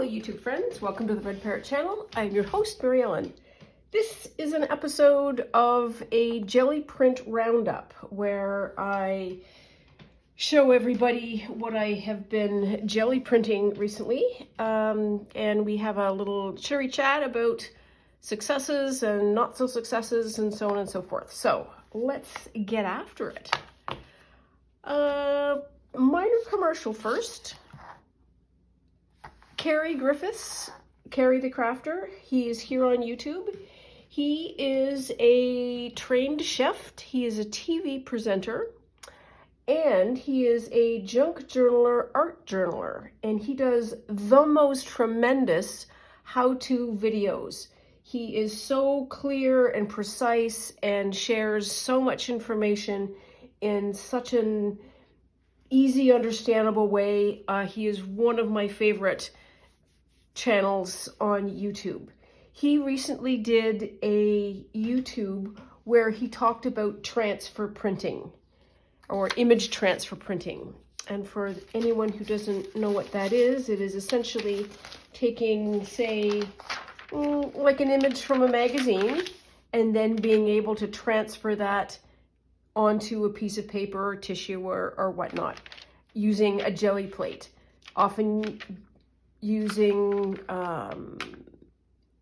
Hello YouTube friends, welcome to the Red Parrot channel. I'm your host, Mary Ellen. This is an episode of a jelly print roundup where I show everybody what I have been jelly printing recently. And we have a little cheery chat about successes and not so successes and so on and so forth. So let's get after it. Minor commercial first. Carrie Griffiths, Carrie the Crafter, he is here on YouTube. He is a trained chef, he is a TV presenter, and he is a junk journaler, art journaler, and he does the most tremendous how-to videos. He is so clear and precise and shares so much information in such an easy, understandable way. He is one of my favorite channels on YouTube. He recently did a YouTube where he talked about transfer printing or image transfer printing. And for anyone who doesn't know what that is, it is essentially taking, say, like an image from a magazine and then being able to transfer that onto a piece of paper or tissue or whatnot using a jelly plate. Often using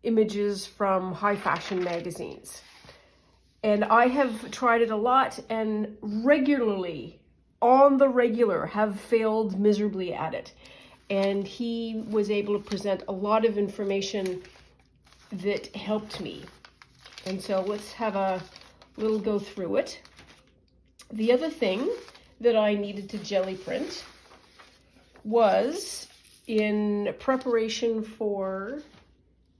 images from high fashion magazines. And I have tried it a lot and regularly, on the regular, have failed miserably at it. And he was able to present a lot of information that helped me. And so let's have a little go through it. The other thing that I needed to jelly print was, in preparation for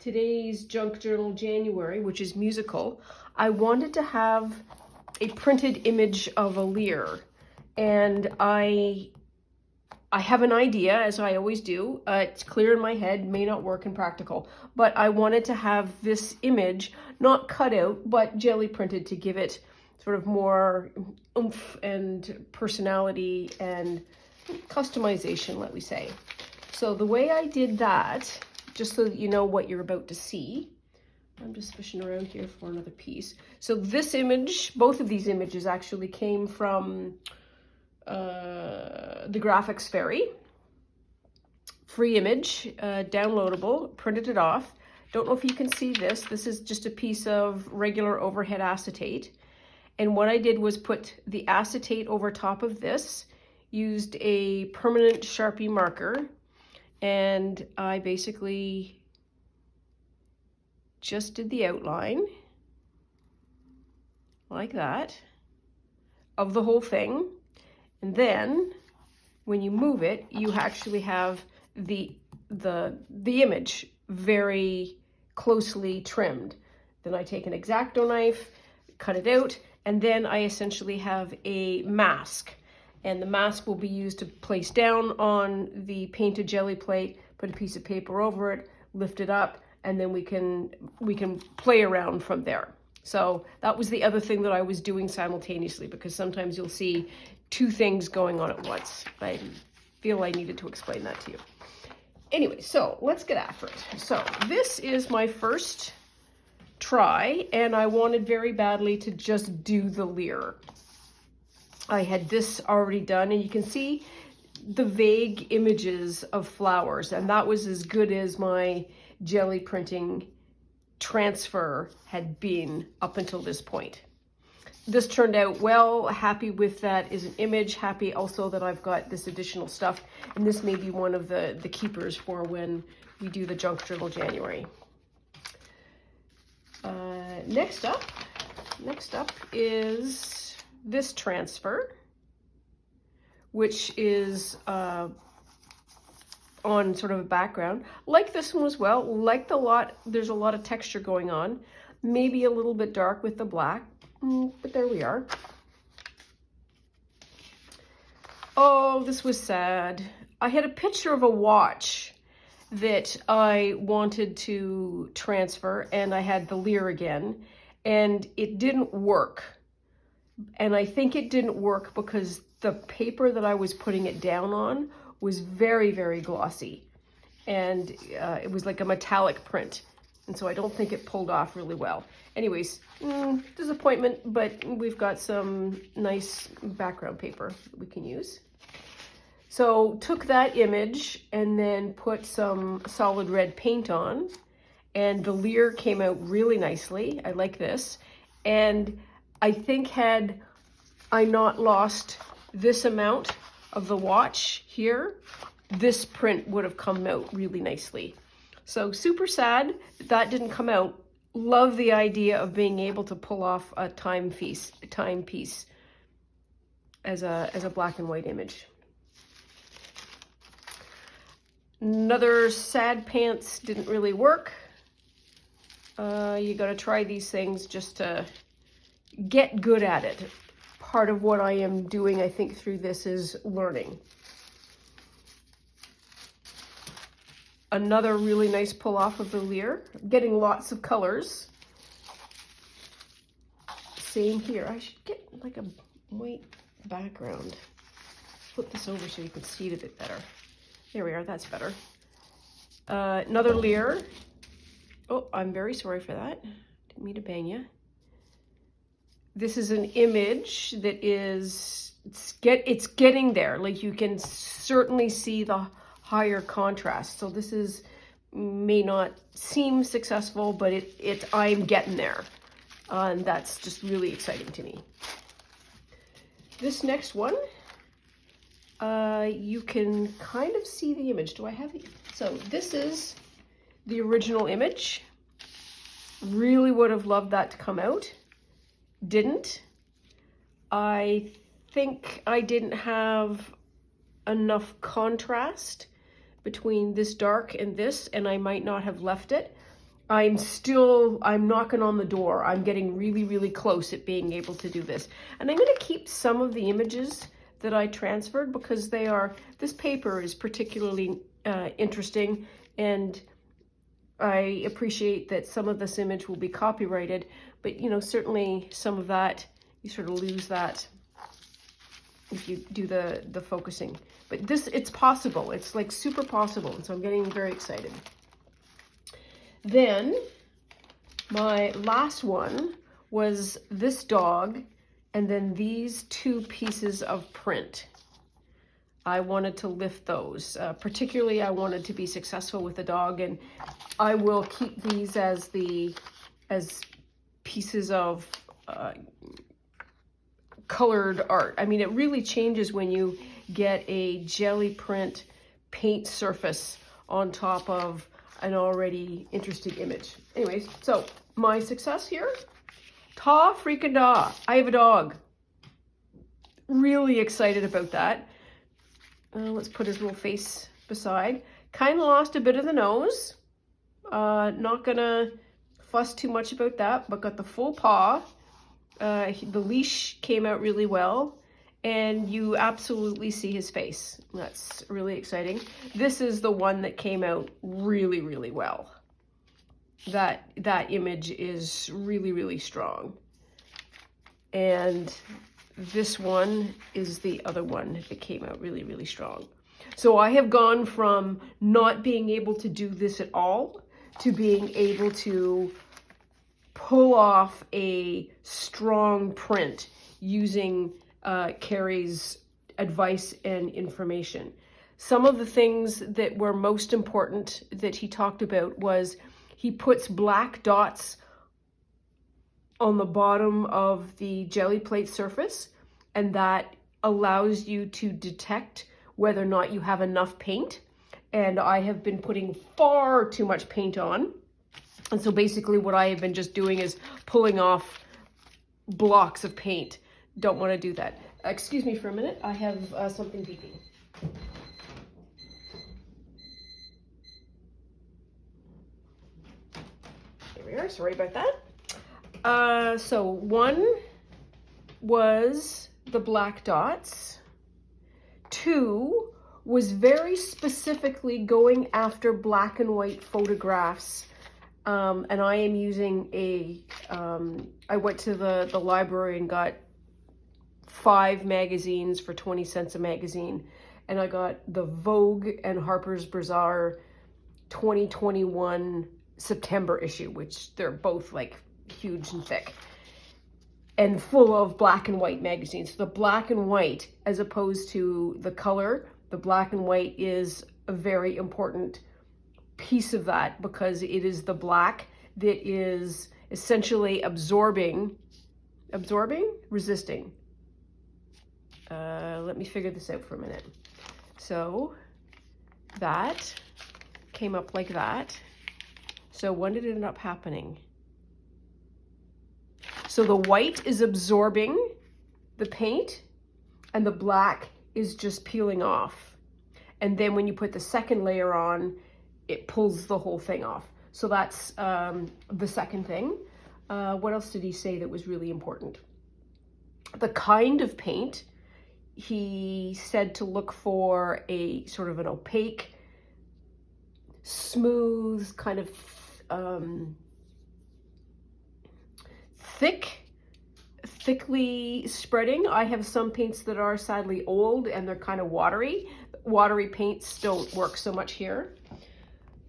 today's Junk Journal January, which is musical, I wanted to have a printed image of a lyre. And I have an idea, as I always do. It's clear in my head, may not work in practical, but I wanted to have this image not cut out, but jelly printed to give it sort of more oomph and personality and customization, let we say. So the way I did that, just so that you know what you're about to see, I'm just fishing around here for another piece. So this image, both of these images actually came from the Graphics Fairy. Free image, downloadable, printed it off. Don't know if you can see this. This is just a piece of regular overhead acetate. And what I did was put the acetate over top of this, used a permanent Sharpie marker, and I basically just did the outline like that of the whole thing. And then when you move it, you actually have the image very closely trimmed. Then I take an X-Acto knife, cut it out, and then I essentially have a mask. And the mask will be used to place down on the painted jelly plate, put a piece of paper over it, lift it up, and then we can play around from there. So that was the other thing that I was doing simultaneously, because sometimes you'll see two things going on at once. I feel I needed to explain that to you. Anyway, so let's get after it. So this is my first try, and I wanted very badly to just do the lyre. I had this already done, and you can see the vague images of flowers, and that was as good as my jelly printing transfer had been up until this point. This turned out well, happy with that as an image, happy also that I've got this additional stuff, and this may be one of the keepers for when we do the Junk Journal January. Next up is this transfer, which is on sort of a background. Like this one as well, there's a lot of texture going on. Maybe a little bit dark with the black, but there we are. Oh, this was sad. I had a picture of a watch that I wanted to transfer, and I had the lyre again, and it didn't work. And I think it didn't work because the paper that I was putting it down on was very, very glossy. and it was like a metallic print. And so I don't think it pulled off really well. Anyways, disappointment, but we've got some nice background paper that we can use. So took that image and then put some solid red paint on, and the leer came out really nicely. I like this. And I think had I not lost this amount of the watch here, this print would have come out really nicely. So super sad that didn't come out. Love the idea of being able to pull off a timepiece as a black and white image. Another sad pants didn't really work. You got to try these things just to get good at it. Part of what I am doing, I think, through this is learning. Another really nice pull off of the leer. I'm getting lots of colors. Same here. I should get like a white background. Flip this over so you can see it a bit better. There we are, that's better. Another leer. Oh, I'm very sorry for that. Didn't mean to bang you. This is an image that is, it's getting there. Like you can certainly see the higher contrast. So this is, may not seem successful, but I'm getting there. And that's just really exciting to me. This next one, you can kind of see the image. Do I have it? So this is the original image. Really would have loved that to come out. Didn't. I think I didn't have enough contrast between this dark and this, and I might not have left it. I'm knocking on the door. I'm getting really, really close at being able to do this. And I'm going to keep some of the images that I transferred because this paper is particularly interesting, and I appreciate that some of this image will be copyrighted, but certainly some of that, you sort of lose that if you do the focusing. But it's possible. It's like super possible, and so I'm getting very excited. Then my last one was this dog, and then these two pieces of print. I wanted to lift those. Particularly, I wanted to be successful with the dog, and I will keep these as pieces of colored art. I mean, it really changes when you get a jelly print paint surface on top of an already interesting image. Anyways, so my success here, ta freaking da, I have a dog. Really excited about that. Let's put his little face beside. Kind of lost a bit of the nose. Not gonna fuss too much about that, but got the full paw. The leash came out really well, and you absolutely see his face. That's really exciting. This is the one that came out really, really well. That image is really, really strong. And this one is the other one that came out really, really strong. So I have gone from not being able to do this at all to being able to pull off a strong print using Carrie's advice and information. Some of the things that were most important that he talked about was he puts black dots on the bottom of the jelly plate surface, and that allows you to detect whether or not you have enough paint. And I have been putting far too much paint on. And so basically what I have been just doing is pulling off blocks of paint. Don't want to do that. Excuse me for a minute. I have something beeping. There we are. Sorry about that. So one was the black dots. Two was very specifically going after black and white photographs. And I am using I went to the library and got 5 magazines for 20 cents a magazine. And I got the Vogue and Harper's Bazaar 2021 September issue, which they're both like huge and thick and full of black and white magazines. The black and white, as opposed to the color, the black and white is a very important piece of that, because it is the black that is essentially resisting. Let me figure this out for a minute. So that came up like that. So when did it end up happening? So the white is absorbing the paint and the black is just peeling off. And then when you put the second layer on, it pulls the whole thing off. So that's the second thing. What else did he say that was really important? The kind of paint. He said to look for a sort of an opaque, smooth, kind of thickly spreading. I have some paints that are sadly old and they're kind of watery. Watery paints don't work so much here.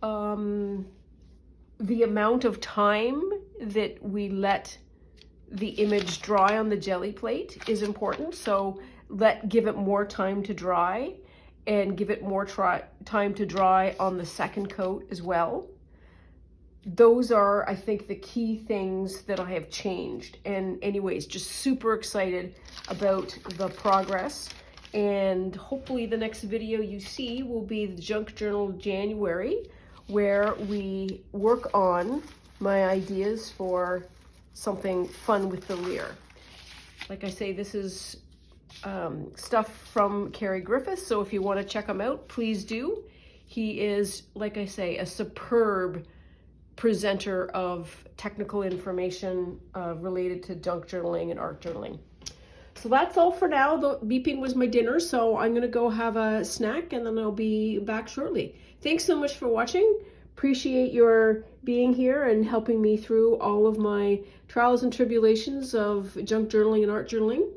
The amount of time that we let the image dry on the jelly plate is important. So give it more time to dry, and give it more time to dry on the second coat as well. Those are, I think, the key things that I have changed. And anyways, just super excited about the progress. And hopefully the next video you see will be the Junk Journal January, where we work on my ideas for something fun with the Lear. Like I say, this is stuff from Cary Griffiths, so if you want to check him out, please do. He is, like I say, a superb presenter of technical information related to junk journaling and art journaling. So that's all for now. The beeping was my dinner, so I'm going to go have a snack and then I'll be back shortly. Thanks so much for watching. Appreciate your being here and helping me through all of my trials and tribulations of junk journaling and art journaling.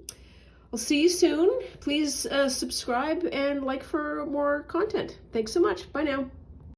I'll see you soon. Please subscribe and like for more content. Thanks so much. Bye now.